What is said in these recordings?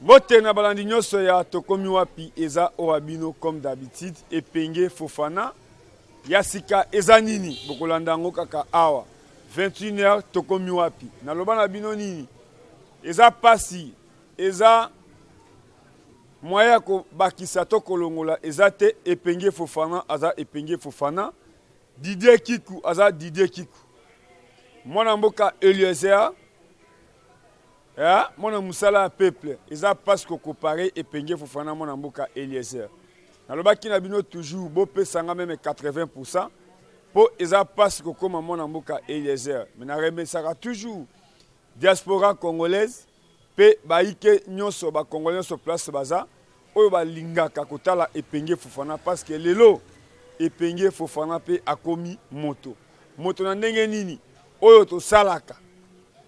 Bote na balandi nyonso ya tokomi wapi eza oabino comme d'habitude epenge Fofana ya sika eza nini bokolanda yango kaka awa 21h tokomi wapi naloba na bino nini eza pasi eza moya ko bakisa to kolongola eza te epenge Fofana aza epenge Fofana Didier Kikou aza Didier Kikou mwana mboka Eliezer mwana musala ya peuple eza parce que comparé epenge Fofana mwana mboka Eliezer nalobaki na bino toujours bopesanga même 80% po eza parce que koma mwana mboka Eliezer mais na remesaka toujours diaspora congolaise pe baike nyonso ba congolais sur place baza oyo balingaka kotala epenge Fofana parce que lelo epenge Fofana pe akomi moto na ndenge nini oyo to salaka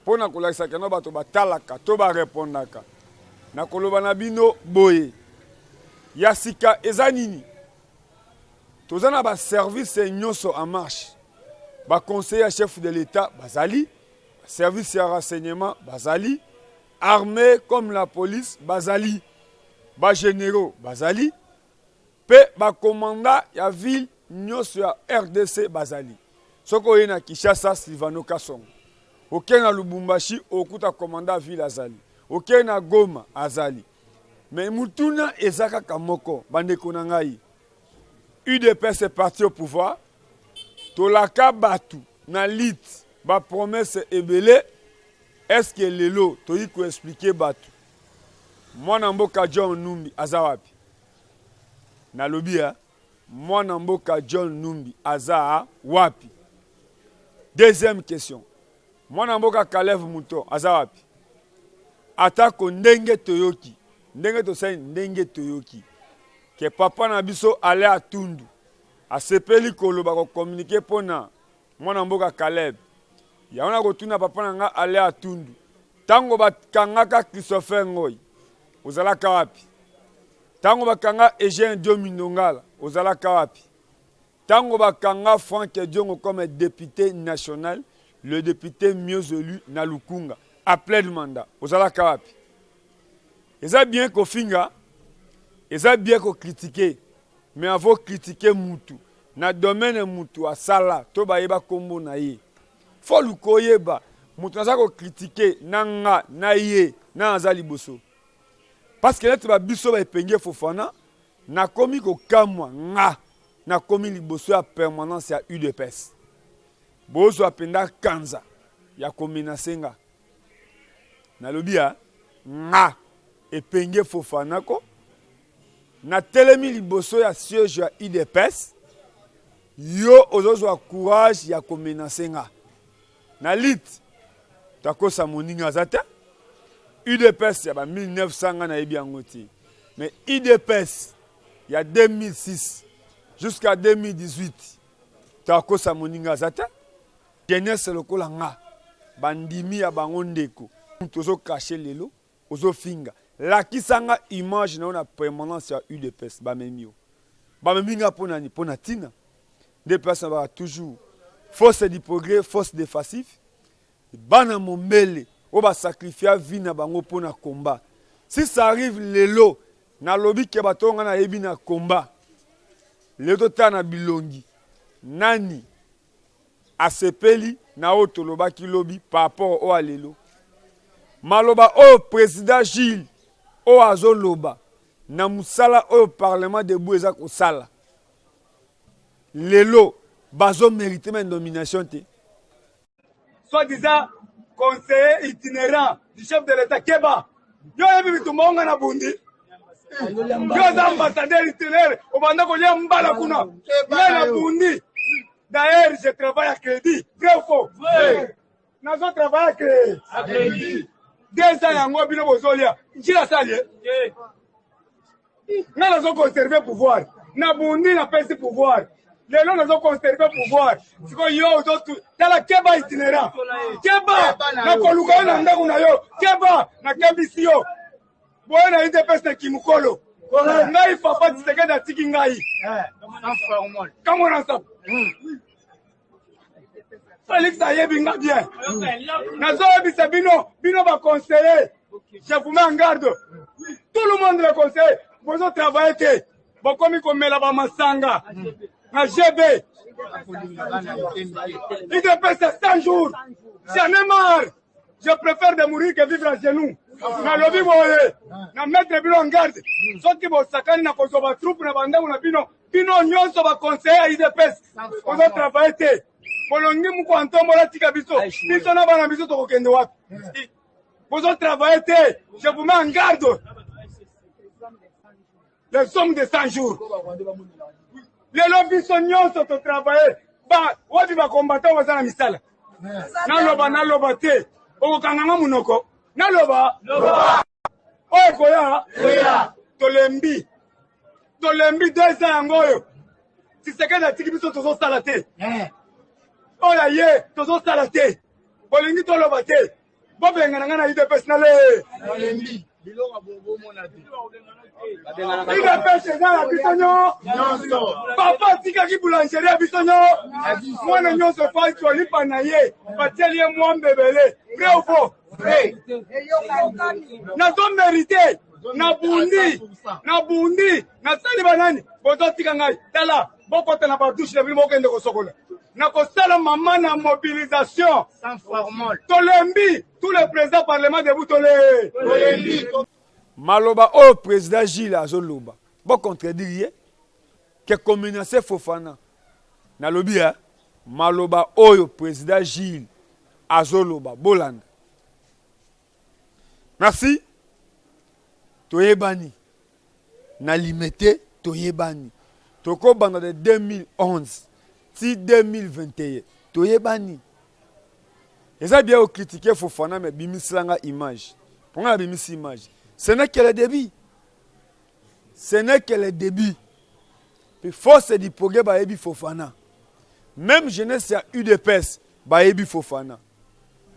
pona kolakisa keno bato batalaka to ba répondaka na koloba na bino boye ya sika eza nini tozana ba service nyonso en marche ba conseiller chef de l'état bazali service ya renseignement bazali armée comme la police bazali ba généraux bazali pe ba commandant ya ville nyonso ya RDC bazali soko yena Kinshasa Silvano Kasongo oké na Lubumbashi okuta commandant ville azali oké na Goma azali mais mutuna ezaka kamoko bandeko na ngai UDPS est parti au pouvoir tolaka batu na lit ba promesse ebele est-ce que lelo toyi ko expliquer batu mwana mboka John Numbi aza wapi na lobia mwana mboka John Numbi aza wapi. Deuxième question mwana mboka Caleb Muto aza wapi atako ndenge toyoki ndenge tosai ndenge toyoki ke papa na biso ale atundu asepeli koloba ko communiquer pona mwana mboka Caleb ya ona kotuna papa na nga ale atundu tango bakangaka Christopher Ngoyi ozalaka wapi tango bakanga Eugène Diomindongala ozalaka wapi tango bakanga Franck Diongo comme député national le député mieux élu na Lukunga à plein de mandat ozalaka wapi eza bien ko finga eza bien ko critiquer mais avant critiquer mutu na domaine mutu asala to bayeba kombo na ye faut lukoyeba mutu naza ko critiquer nanga na ye na azali boso parce que neti ba biso ba epenge Fofana na komi ko kamwa nga na komi liboso ya permanence ya UDPS bozo apenda kanza ya komenasenga na lobia nga epenge Fofana ko na telemi liboso ya siège ya UDPS yo ozozo courage ya komenasenga na lit takosa moninga azata UDPS ya ba 1900 na yebi yango te mais UDPS ya 2006 jusqu'à 2018 takosa moninga azata jeunesse lokola nga bandimi ya bango ndeko tozo cacher lelo ozo finga lakisanga image na permanence ya UDPS bamemio bameminga pona tina des personnes va toujours force du progrès force des passifs bana mombele o ba sacrifier vie na bango pona combat si ça arrive lelo na lobi ke batonga na yebi na combat leto tana bilongi nani asepeli na otoloba ki lobi par rapport au alelo maloba o président Gilles o azoloba na musala o parlement de Boueza ko sala lelo bazo mériter une nomination te soi-disant conseiller itinérant du chef de l'État Keba yo yebi bitumba na bundi yo za ambassadeur itinérant obanda ko lia mbala kuna na bundi d'ailleurs je travaille à crédit vrai ou faux vrai nazo travaille à crédit 2 ans yango bino bozolia njila sali na nazo conserver pouvoir na bundi na pesi pouvoir lelo nazo conserver pouvoir siko yo to tala Keba itinérant Keba na koluka na ndaku na yo Keba na kebisi yo boye na ite peste kimukolo ngai papa tseke da tiki ngai kamo na sap Félix ayebi nga bien nazo ebisa bino ba conseiller je vous mets en garde tout le monde le conseille. Vous avez travaillé. Vous avez comme la Bamasanga. Na GB. Il dépasse 100 jours. J'en ai marre. Je préfère de mourir que vivre à genoux. Na lobby boye. Na mettre bino en garde. Soki bo sakani na kozoba troupe na bandangu na bino. Bino nyonso ba conseiller IDPS. Vous avez travaillé. Bolongi muko antombola tika biso. Biso na bana biso tokokende wapi. Vous avez travaillé. Je vous mets en garde. Les hommes de 100 jours. Les lobbies sont nyonso to travailler. Ba wapi ba combattant wazana misala. Naloba te. Okanganga munoko. Naloba. Oye koya. Tolembi 2 ans yangoyo. Tshisekedi atiki biso tozo sala te. Oya ye tozo sala te. Bolingi toloba te. Bobenga ngana ide personale. Tolembi. Il a fait chez la bisogno. Papa tika ki boulangerie bisogno. Moi na nyo se fa to li panaye. Bateli moi mbebele. Vrai ou faux? Vrai. Na to mérité. Na bundi. Na sali banani. Bozo tika ngai. Tala. Boko na ba douche le bimo kende ko sokola. Na ko sala mama na mobilisation. Sans formol. Tolembi. Tous les présidents parlement de Boutolé. Tolembi. Maloba au président Gilles Azoloba. Bon contredire que communauté Fofana. Na lobby hein. Maloba au président Gilles Azoloba Bolanda. Merci. Toyebani. Na limité Toyebani. Toko banda de 2011 si 2021. Toyebani. Et ça bien au critiquer Fofana mais bimislanga image. Pour la bimisi image. Ce n'est que le début. Ce n'est que le début. Puis force du progrès Baebi Fofana. Même jeunesse à UDPS Baebi Fofana.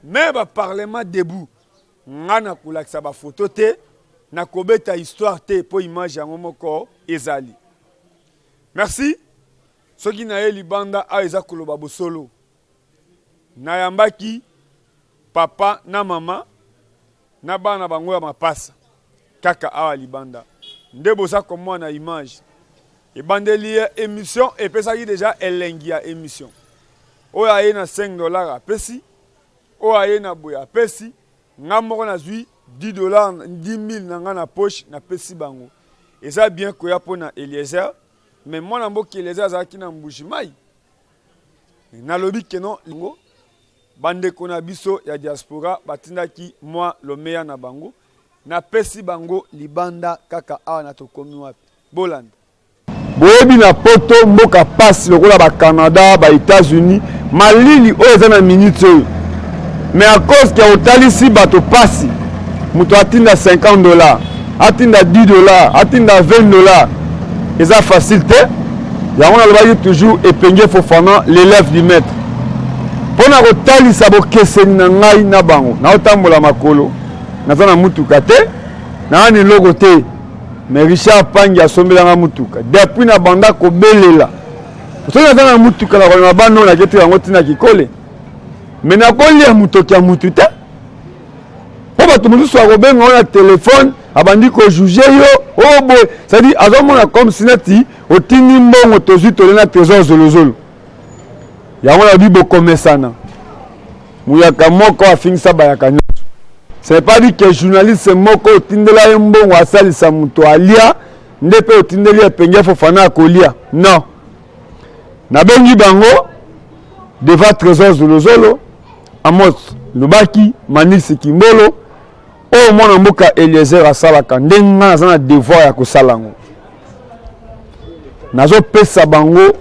Même le Parlement debout. Ngana kulaksa ba photo te na kobeta histoire te pour image ya ngomoko ezali. Merci. Soki na ye libanda a eza koloba bosolo. Na yambaki papa na mama na bana bango ya mapasa. Kaka awa libanda. Ndebo sa comme na image. Et bandeli émission et pesa qui déjà elengia émission. Oya ye na $5 a pesi. Oya ye na boya pesi. Ngamoko na zui $10, 10,000 nanga na poche na pesi bango. Et ça bien koya pona Eliezer. Mais moi na mboki Eliezer azaki na mbushimai. Na lobi kenon lingo. Bande kona biso ya diaspora batindaki moi le meilleur na bango. Na pesi bango libanda kaka awa na tokomi wapi Bolanda boyebi na poto mboka passe lokola ba Canada ba États-Unis malili oyo eza na minute oyo mais à cause que otalisi bato pasi muto atinda $50 atinda $10 atinda $20 eza facile te yango nalobaki toujours epenge Fofana l'élève du maître mpona kotalisa bokeseni na ngai na bango naotambola makolo naza na mutuka te na ni logo te mais Richard Pangi asombelanga mutuka depuis na banda ko belela soki naza na mutuka na kolema bano na kete yango tina kikole mais na kolia mutoki ya mutu te po bato mosusu akobenga na telefone abandi kojuge yo oyo boye c'est-à-dire azomona comme sineti otindi mbongo tozwi tole na trésor zolozolo yango na bibo komesana muyaka moko afingisa bayaka nyonso. Ce n'est pas dit que journaliste moko otindela mbongo asalisa muto alia ndepe otindeli epenge Fofana akolia non na bengi bango devant trésor zolozolo Amos Lubaki Manisi Kimbolo o mwana mboka Eliezer asalaka ndenga naza na devoir ya kosalango nazo pesa bango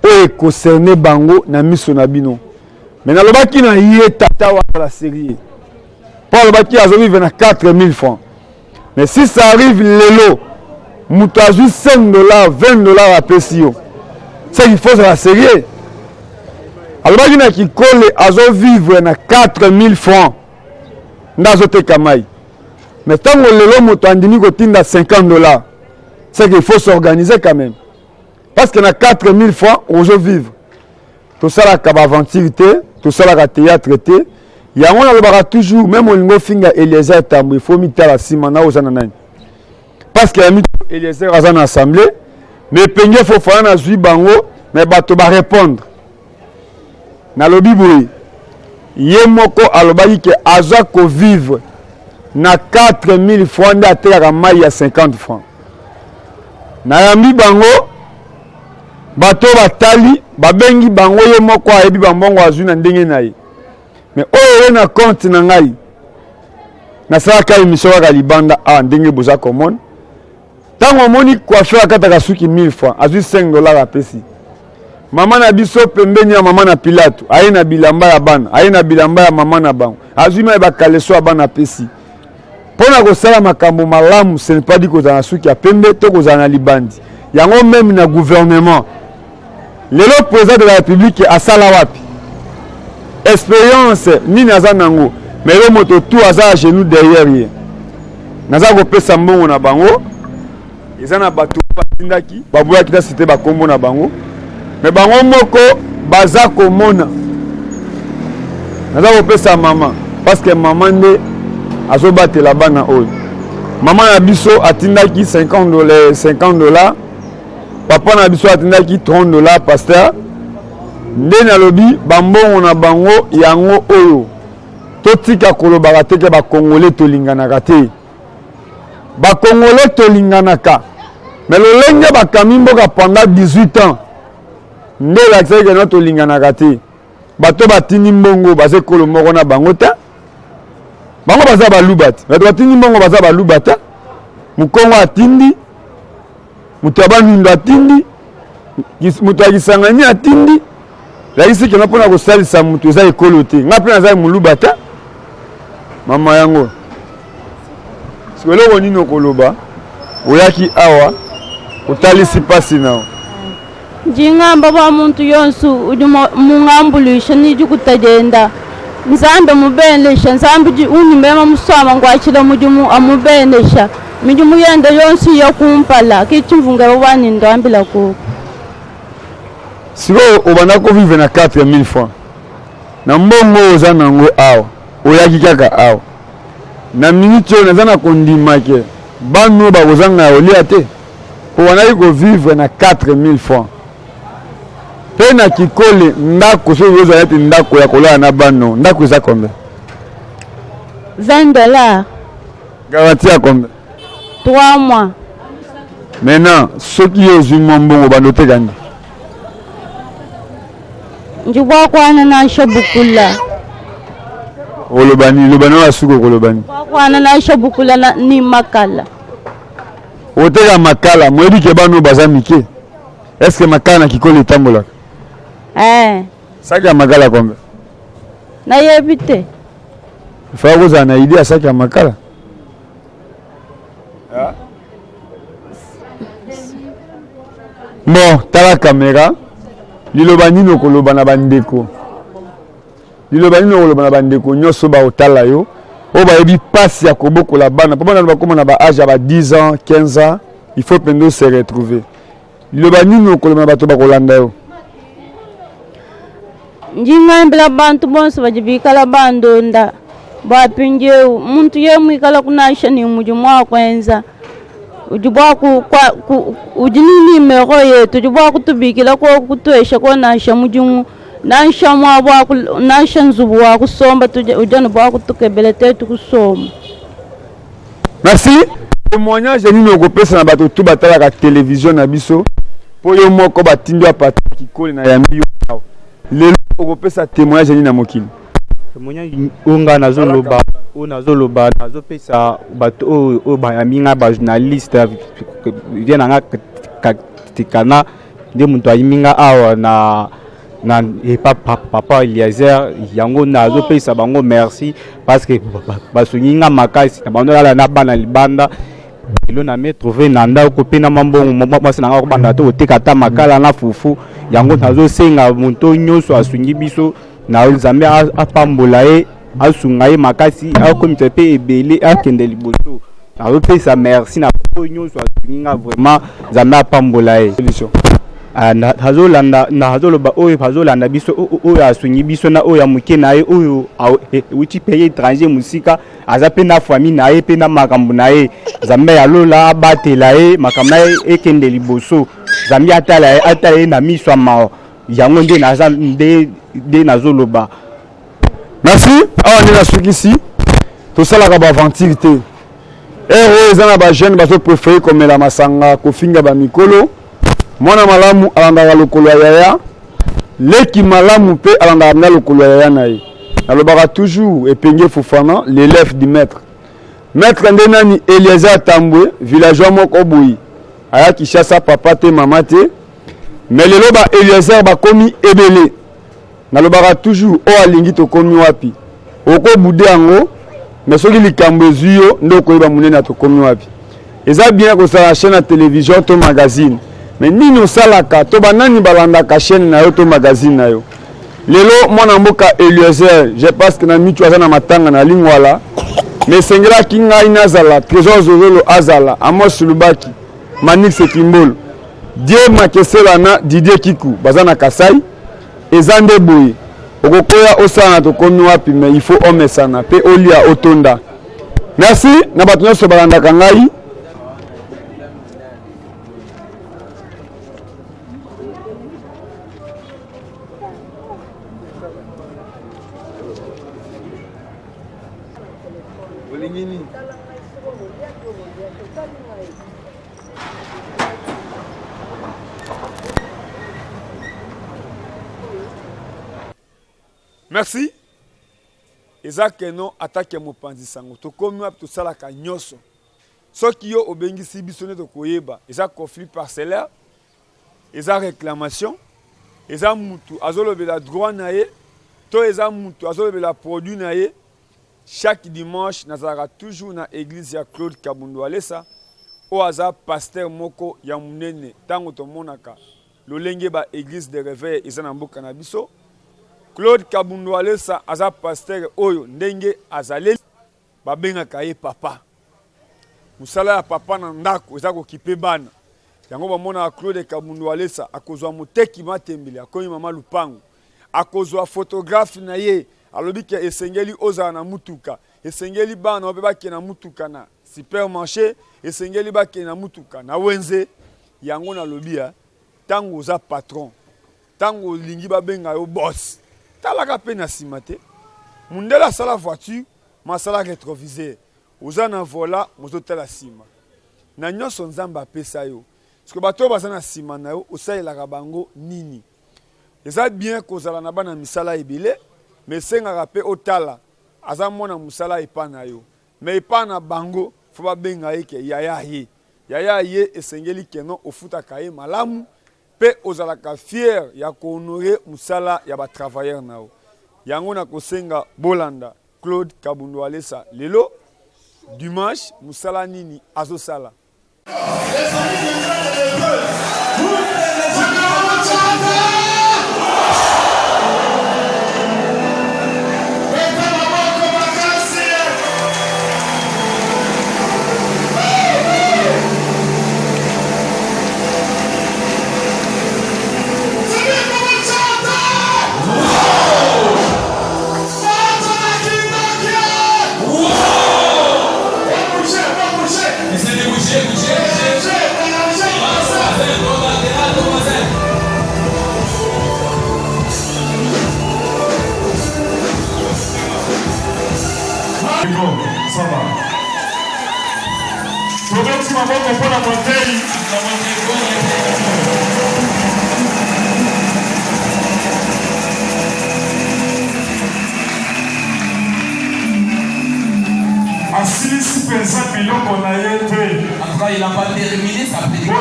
o concerné bango na miso na bino mais na lobaki na ye tata wa la série Paul Baki a vivre na 4 000 francs. Mais si ça arrive lelo, muto a juste $5, $20 à pesio. C'est qu'il faut se la sérieux. Alors Baki na ki kole azo vivre na 4 000 francs. Ndazo te kamai. Mais tant que lelo muto andini ko tinda $50, c'est qu'il faut s'organiser quand même. Parce que na 4 000 francs, on veut vivre. Tout ça la aventure, tout ça la théâtre te. Yango na lobaka toujours même olingo finga Eliezer Tambo il faut mitala sima na ozana nani parce que ami Eliezer aza na assemblée mais penge Fofana na zui bango mais bato ba répondre na lobi boy ye moko alobaki ke azwa ko vivre na 4000 francs nde atekaka mai ya 50 francs na yambi bango bato batali babengi bango ye moko ayebi bambongo azwi na ndenge na ye mais oyo ye na compte na ngai nasalaka émission kaka libanda awa ndenge boza komona ntango omoni coiffeur akataka suki 1000 francs azwi $5 apesi mama na biso pembeni ya mama na Pilato aye na bilamba ya bana aye na bilamba ya mama na bango azwi mai bakaleso ya bana apesi mpona kosala makambo malamu ce n'est pas dit kozala na suki ya pembe to kozala na libandi yango même na gouvernement lelo président de la république asala wapi expérience nini aza nango mais le moto tout aza à genoux derrière ye naza kopesa mbongo na bango eza na bato batindaki baboyaki ta cité bakombo na bango mais bango moko baza komona naza kopesa mama parce que mama nde azobatela bana oyo mama na biso atindaki $50 papa na biso atindaki $30 pasteur nde nalobi bambongo na bango yango oyo totika kolobaka teke bakongole tolinganaka te bakongole tolinganaka mais lolenge bakami mboka pendant 18 ans nde lakisaki no tolinganaka te bato batindi mbongo baze kolo moko na bango te bango baza baluba te bato batindi mbongo baza baluba te mukongo atindi mutu abandundo atindi mutu akisangani atindi lakisi kena mpona kosalisa mutu eza ekolo te nga mpe naza moluba te mama yango sikoloko nini okoloba oyaki awa otalisi pasi nao njingamba ba muntu yonsu mungambulisha niji kutagenda nzambe mubenesha nzambe unyumema musama ngwachira mujumu amubenesha mijumu yenda yonsu yakumpala kichimvunga wani ndambila ko siko obanda ko vivre na 4000 francs na mbongo oza nango awa oyaki kaka awa na minute oyo naza na kondima ke bano bakozanga ya olia te po wanaki kovivre na 4000 francs mpe na kikole ndako soki ozala ete ndako ya kolala na bano ndako eza combien $20 garantie ya combien 3 mois maintenant soki yo ozwi mwa mbongo bando otekani njibwakwana na shabukula olobani lobani oyo asuki okolobani bwakwana na shabukula ni makala oteka makala moyebi ke bano baza mike est ce que makala na kikolo etambolaka saki ya makala combien nayebi te ifaa kozala na idée ya saki ya makala bon tala kamera liloba nini okoloba na bandeko liloba nini okoloba na bandeko nyonso baotala yo oyo bayebi pasi ya kobokola bana mpo bana bakoma na baage ya ba 10 ans 15 ans il faut pendo se retrouver liloba nini okoloba na bato bakolanda yo njingambila bantu bonse bajibikala bandonda bapinjeu muntu yemwikala kunasha ni mujumu wakwenza ujini nimero yetu ujibwa kutubikila ko kutwesha ko nasha mujumu nasha mwabwa nasha nzubu wa kusomba ujana bwa kutukebele tetu kusoma. Merci. Témoignage nini okopesa na bato tu batalaka télévision na biso po yo moko batindi apata kikole na yambi yo lelo okopesa témoignage nini na mokili témoignage unga nazoloba nazopesa bato o bayaminga ba journaliste vient nga tikana nde muntu ayiminga awa na papa Eliezer yango nazopesa bango merci parce que basunginga makasi na bando la na bana libanda elo na me trouver na ndako pe na mambongo mwasi nanga kobanda to otekata makala na fufu yango nazosenga muntu nyonso asungi biso na Nzambe apambola ye asunga ye makasi akomite pe ebele akende liboso nazopesa merci na po nyonso asunginga vraiment Nzambe apambola ye. hazolanda na hazoloba oyo hazolanda biso oyo asungi biso na oyo amuke na ye oyo uti pays étranger musika aza pe na famille na ye pe na makambo na ye Nzambe alola abatela ye makambo na ye ekende liboso Nzambe atala ye na miso mao yango nde nazoloba. Merci. Awa nde nasukisi tosalaka baaventure te oyo eza na bajeune bazopréféré komela masanga kofinga bamikolo mwana malamu alandaka lokolo ya yaya leki malamu mpe alandaka na lokolo ya yaya na ye nalobaka toujours Epenge Fofana l'élève du maître nde nani Eliezer Tambwe villageois moko boyi aya Kinshasa papa te mama te mais lelo ba Eliezer bakomi ebele nalobaka toujours o alingi tokomi wapi okobude yango mais soki likambo ezwi yo nde okoyeba monene tokomi wapi eza bien kosala chaîne ya télévision to magazine mais nini osalaka to banani balandaka chaîne na yo to magazine na yo lelo mwana mboka Eliezer je pense que na mitu aza na matanga na lingwala mais esengelaki ngai nazala Trésor Zozolo azala Amos Lubaki Manix Kimbolo Die Makesela na Didier Kiku baza na Kasai eza nde boye okokoya osala na tokomi wapi mais il faut omesana pe olia otonda. Merci na bato nyonso balandaka ngai. Merci. Ezake non attaque mopanzi sango. To komi wapi to salaka nyoso. Soki yo obengisi biso ne to koyeba. Eza conflit parcellaire. Eza réclamation. Eza mutu azolobela droit na ye. To eza mutu azolobela produit na ye. Chaque dimanche nazalaka toujours na église ya Claude Kabundu Alesa. O aza pasteur moko ya munene. Tango to monaka. Lolenge ba église de réveil eza na mboka na biso. Claude Kabundu Alesa aza pasteur oyo ndenge azaleli babengaka ye papa. Musala ya papa na ndako eza kokipe bana. Yango bamona Claude Kabundu Alesa akozwa moteki matembele akomi mama lupango. Akozwa photographe na ye alobi ke esengeli ozala na mutuka. Esengeli bana obebaki na mutuka na supermarché, esengeli baki na mutuka na wenze. Yango na lobia tango oza patron. Tango lingi babenga yo boss. Talaka pe na simate. Mundela sala voiture, masala rétroviseur. Oza na vola, mozotala sima. Na nyonso nzamba pesa yo. Parce que bato baza na sima na yo, osalelaka bango nini. Eza bien kozala na bana misala ebele, mais sengaka pe otala aza mwana musala epa na yo. Mais epa na bango fo babenga ye ke yaya ye. Yaya ye esengeli keno ofutaka ye malamu. Pe ozalaka fier ya ko honorer musala ya ba travailleur nao. Yango na kosenga bolanda Claude Kabundu Alesa lelo dimanche musala nini azosala. Il n'a pas terminé sa prédication.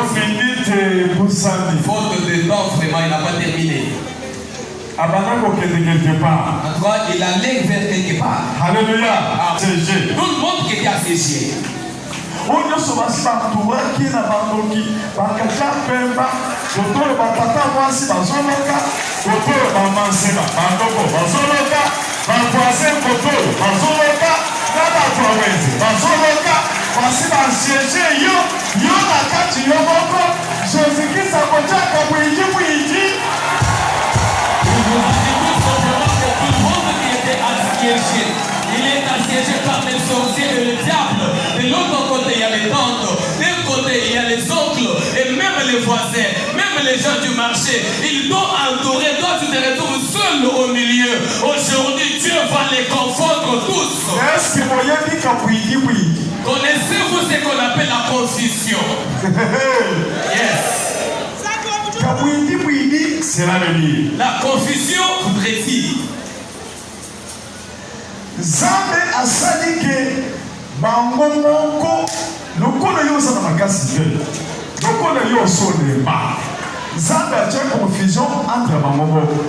Faute de temps, vraiment, il n'a pas terminé. En tout cas, il allait vers quelque part. Alléluia. Tout le monde qui était associé. Oyo sobasi batuwaki na bandoki bakata pemba kotoyo batata mwasi bazoloka kotoyo bamanseba bandoko bazoloka bavoisin kotoyo bazoloka na bato ya wenze bazoloka basi basiege yo na kati yo moko josiki sakotiaka bwingi les voisins, même les gens du marché. Ils t'ont entouré, toi tu te retrouves seul au milieu. Aujourd'hui, Dieu va les confondre tous. Connaissez-vous ce qu'on appelle la confusion? Yes. C'est l'avenir. La confusion voudrait dire Zame asali ke bango moko lokola yo za na makasi te lokola yo sonema Zame atie confusion entre bango moko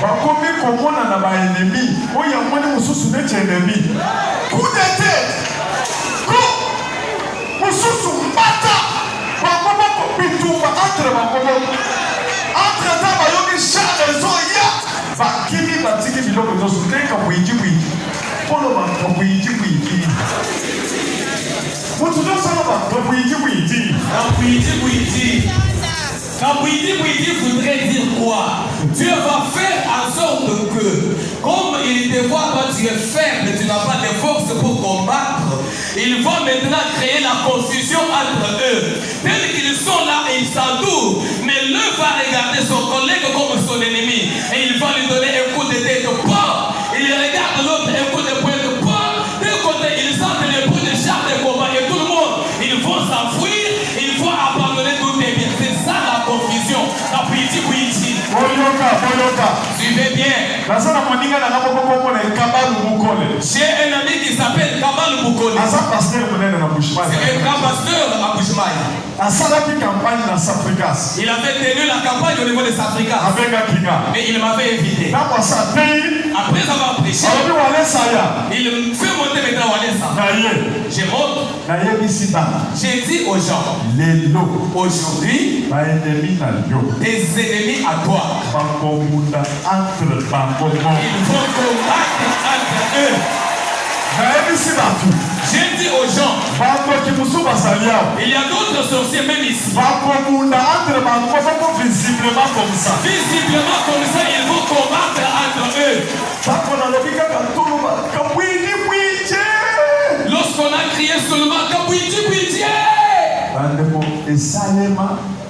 bakomi komona na baennemi oyo amoni mosusu neti ennemi coup de tête ko mosusu mbata bango moko bitumba entre bango moko entre temps bayoki chaque ezoya bakimi batiki biloko nyonso teka bwingi Polo bwingi mutu nyonso bwingi voudrait dire quoi? Dieu va faire en sorte que, comme il te voit quand tu es faible, tu n'as pas de force pour combattre, il va maintenant créer la confusion entre eux. Tel qu'ils sont là et ils s'entourent, mais l'un va regarder son collègue comme son ennemi et il va lui donner un coup de tête de porc. Il regarde l'autre un coup de poing de porc. D'un côté, ils sentent les bruits de chars de combat et tout le monde, ils vont s'enfuir, ils vont abandonner toutes les biens. C'est ça la confusion. La politique. Suivez bien. J'ai un ami qui s'appelle Kabal Boukole. C'est un grand pasteur à Bouchmaï. Il avait tenu la campagne au niveau de Safrika. Mais il m'avait invité. Après avoir prêché, il me fait monter maintenant à Walesa. Je monte. J'ai dit aux gens, aujourd'hui, des ennemis à toi. Ils vont combattre entre eux. J'ai dit aux gens, il y a d'autres sorciers même ici. Visiblement comme ça, ils vont combattre entre eux. Lorsqu'on a crié seulement Kabouiti Bouiti,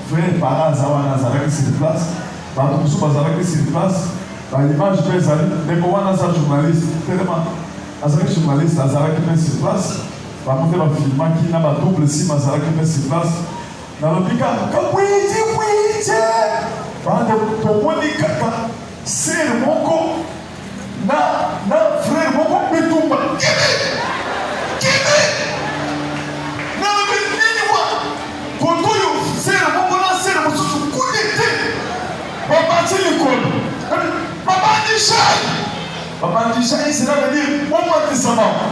frère par hasard nazaraki sur place bato mosusu bazalaki sur place baimage mpe ezali ndeko wana aza journaliste telema azalaki journaliste azalaki mpe sur place bango mpe bafilmaki na badouble sim azalaki mpe sur place nalobi kaka kabwiti bande tomoni kaka sere moko na frère moko bitumba kene nalobi nini wa kotoyo sere moko na sere mosusu kudete babati likolo babandi shai cela veut dire bobatisa bango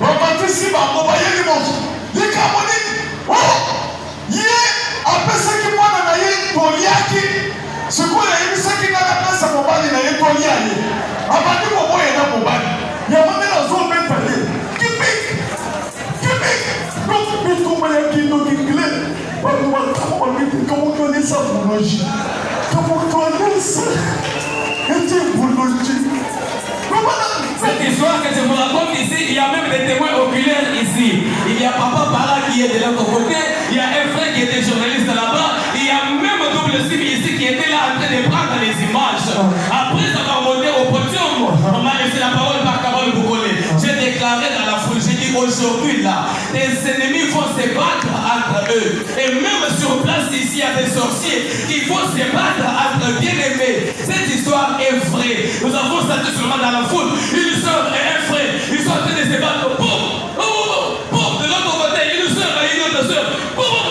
babatisi bango bayeli moto likambo nini ye apesaki mwana na ye toliaki sikoyo ayebisaki nga napesa mobali na ye tolia ye abandi koboyena mobali yango nde nazobeta ye kipik bitumba ya kindokikile bato bakamo babiti kamotolisa buloji kamotolisa ete buloji. Cette histoire que je vous raconte ici, il y a même des témoins oculaires ici. Il y a papa Para qui est de l'autre côté, il y a un frère qui était journaliste là-bas, il y a même double sim ici qui était là en train de prendre les images. Après avoir monté au podium, on m'a laissé la parole par Kabal Boukole. J'ai déclaré dans la foule, j'ai dit aujourd'hui là, les ennemis vont se battre entre eux. Et même sur place ici, il y a des sorciers qui vont se battre entre bien-aimés. Cette histoire est vraie. Nous avons senti seulement dans la foule une soeur et un frère. Ils sont en train de se battre. Boum, de l'autre côté, une soeur et une autre soeur.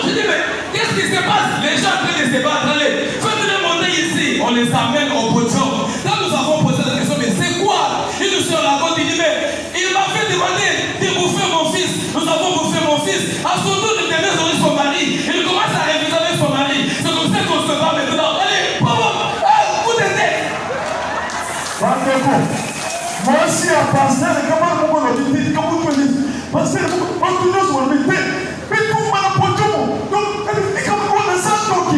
Je dis, mais qu'est-ce qui se passe? Les gens en train de se battre. Allez, faites-les monter ici. On les amène au podium. Quand nous avons posé la question, mais c'est quoi? Une soeur là-bas dit, mais il m'a fait demander de bouffer mon fils. Nous avons bouffé mon fils. À son tour, il devait donner son mari. Il commence à réviser avec son mari. C'est comme ça qu'on se bat maintenant. Allez, vous t'aidez. Moi aussi, à pasteur, comment on va le dire, comment on va le dire, pasteur, on peut nous le dire, mais tout le monde a porté mon. Donc, comme on a ça, donc,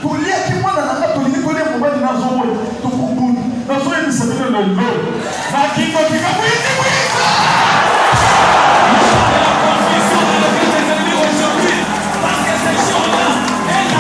pour lire qui moi dans la table, pour lire qu'on est mobile dans son monde, tout pour vous, dans son émission, c'est le lot. La qui va dire, oui. Parce que ces gens-là, elle a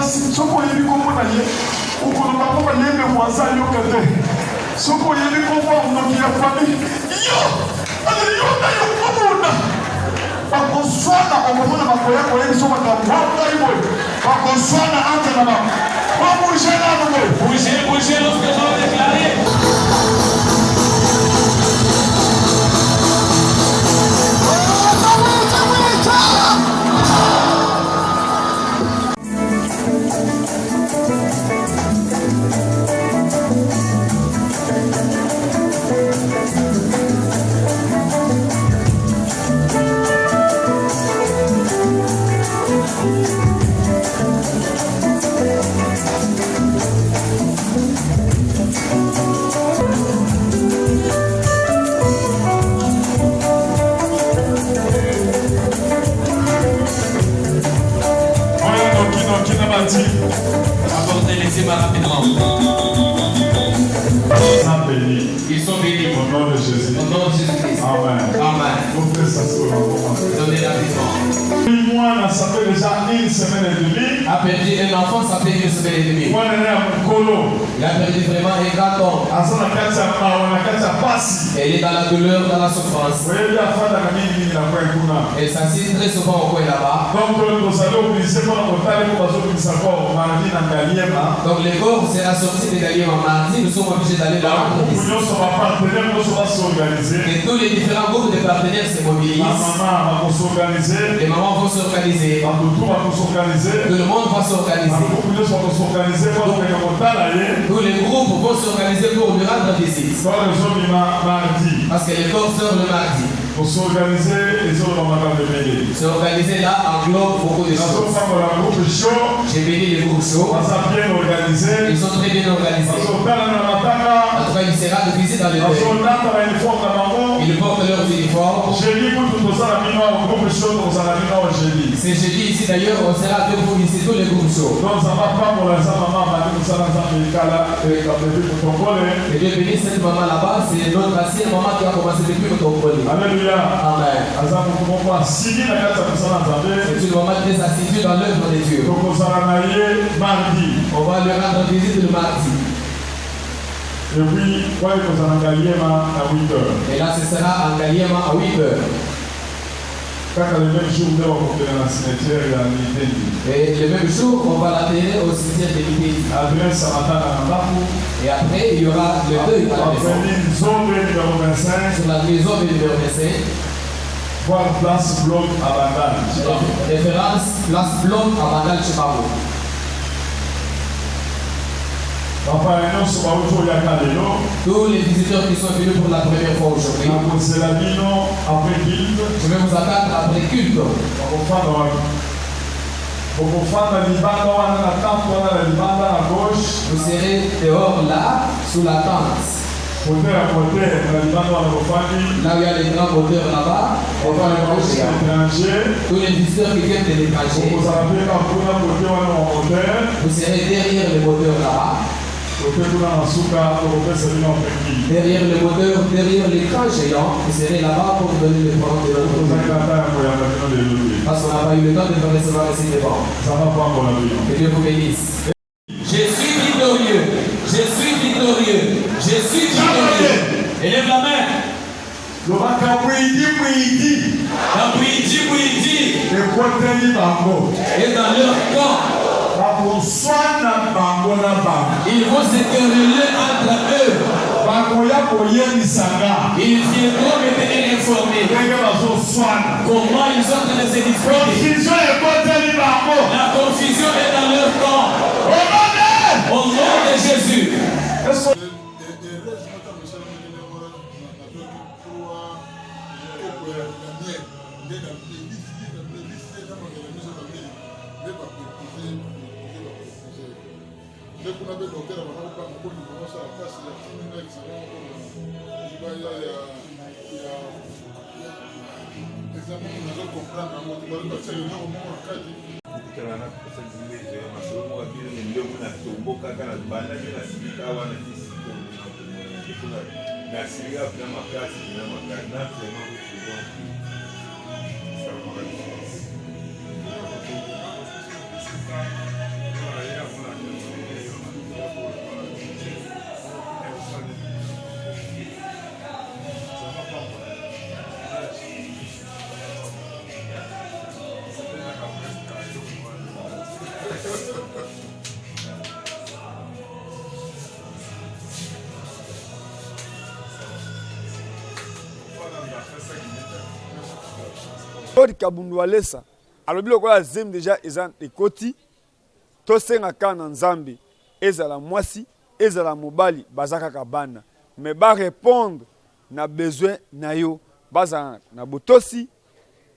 mwasi soko yebi kombo na ye okoloba mpo bayembe mwaza yoka te soko yebi kombo amoki ya famille yo aleyona yo komona bakoswana okomona bakoya koyebiso makambo wakai boye bakoswana ante na babouge nano boye Bougez lorsque je vais déclarer. Apportez les cimes rapidement. Ils sont bénis. Au nom de Jésus. Au nom de Jésus-Christ. Amen. Amen. Vous faites ça sur la commande. Donnez rapidement. Moi, ça fait déjà une semaine et demie. A perdu un enfant, ça fait une semaine et demie. Moi, il a perdu vraiment un grand homme. Elle est dans la douleur, dans la souffrance. Elle s'assied très souvent au coin là-bas. Donc le corps sera sorti de Galiema mardi. Nous sommes obligés d'aller là-bas. Et tous les différents groupes de partenaires se mobilisent. Les mamans vont s'organiser. Tout le monde va s'organiser. Tous les groupes vont s'organiser pour lui rendre visite. Parce que les corps sortent le mardi. Pour s'organiser, s'organiser là englobe beaucoup de choses. J'ai béni les groupes chauds. Ils sont très bien organisés. En tout cas, il sera de visite dans le pays. Ils portent leurs uniformes. C'est jeudi ici d'ailleurs, on sera avec vous ici tous les groupes chauds. Et Dieu bénit cette maman là-bas, c'est notre ancienne maman qui a commencé depuis le Congolais. Amen. C'est une maman très assidue dans l'œuvre de Dieu. On va lui rendre visite le mardi. Et là, ce sera en Galiema à 8h. Et le même jour, on va l'atterrir au cimetière de l'Ibédi. Et après, il y aura le deuil à la maison. Sur la maison numéro 25. Voir place bloc à Bandal. Référence place bloc à Bandal chez Babo. Tous les visiteurs qui sont venus pour la première fois aujourd'hui, je vais vous attendre après culte. Vous serez dehors là, sous la tente. Là où il y a les grands moteurs là-bas, tous les visiteurs qui viennent de l'étranger, vous serez derrière les moteurs là-bas. Derrière le moteur, derrière l'écran géant, vous serez là-bas pour donner le temps de notre. Parce qu'on n'a pas eu le temps de vous recevoir ici devant. Que Dieu vous bénisse. Je suis victorieux. Je suis victorieux. Je suis victorieux. Élève la main. Et dans leur camp, ils vont se quereller entre eux. Ils viendront me tenir informé comment ils sont en train de se disputer. La confusion est dans leur camp. Au nom de Jésus. Claude Kabundu Alessa alobi lokola zem déjà ezan ekoti tosenga kana nzambe ezala mwasi ezala mobali bazaka kabana mais ba répondre na besoin na yo baza na botosi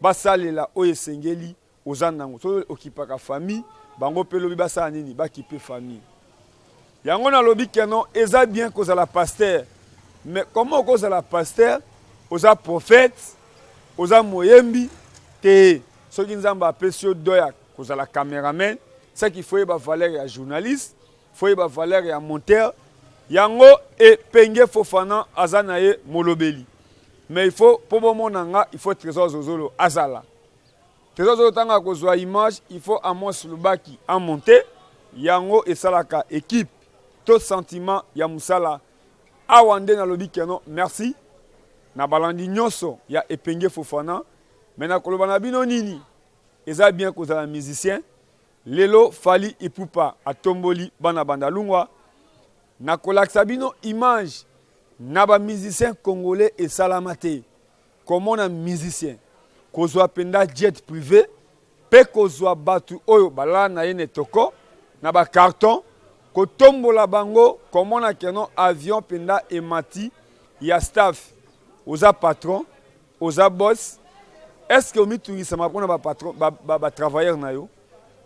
basalela oyo esengeli ozandango so okipaka famille bango pe lobi basala nini bakipe famille yango nalobi keno eza bien kozala pasteur mais comment kozala pasteur oza prophète oza moyembi te soki nzambe apesi yo doya kozala cameraman c'est qu'il faut yeba valeur ya journaliste faut yeba valeur ya monteur yango epenge Fofana aza na ye molobeli mais il faut po bomona nga il faut trésor zozolo azala trésor zozolo tanga kozwa image il faut Amos Lubaki en monter yango esalaka équipe to sentiment ya musala awande na lobi keno merci na balandi nyonso ya epenge Fofana mais na koloba na bino nini eza bien kozala musicien lelo Fally Ipupa atomboli bana bandalungwa na kolakisa bino image na ba musicien congolais et salamate comment un musicien kozwa penda jet privé pe kozwa batu oyo bala na yene toko na ba carton kotombola bango comment na keno avion penda emati ya staff oza patron oza boss est-ce que omi tungisa mapona ba patron ba travailleur na yo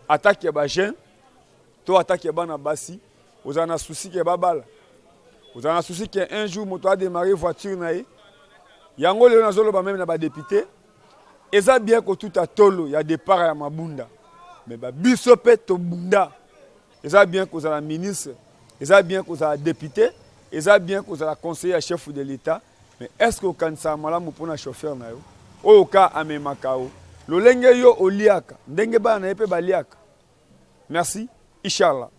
attaque ya ba jeune to attaque ya bana basi oza na souci ke babala oza na souci ke un jour moto a démarrer voiture na ye yango lelo nazoloba même na ba député eza bien ko tout atolo ya départ ya mabunda mais ba biso pe to bunda eza bien ko za la ministre eza bien ko za député eza bien ko za la conseiller chef de l'état mais est-ce que kanisa malamu pona chauffeur na yo oyo ka amemaka o lolenge yo oliaka ndenge bana na ye pe baliaka merci inshallah.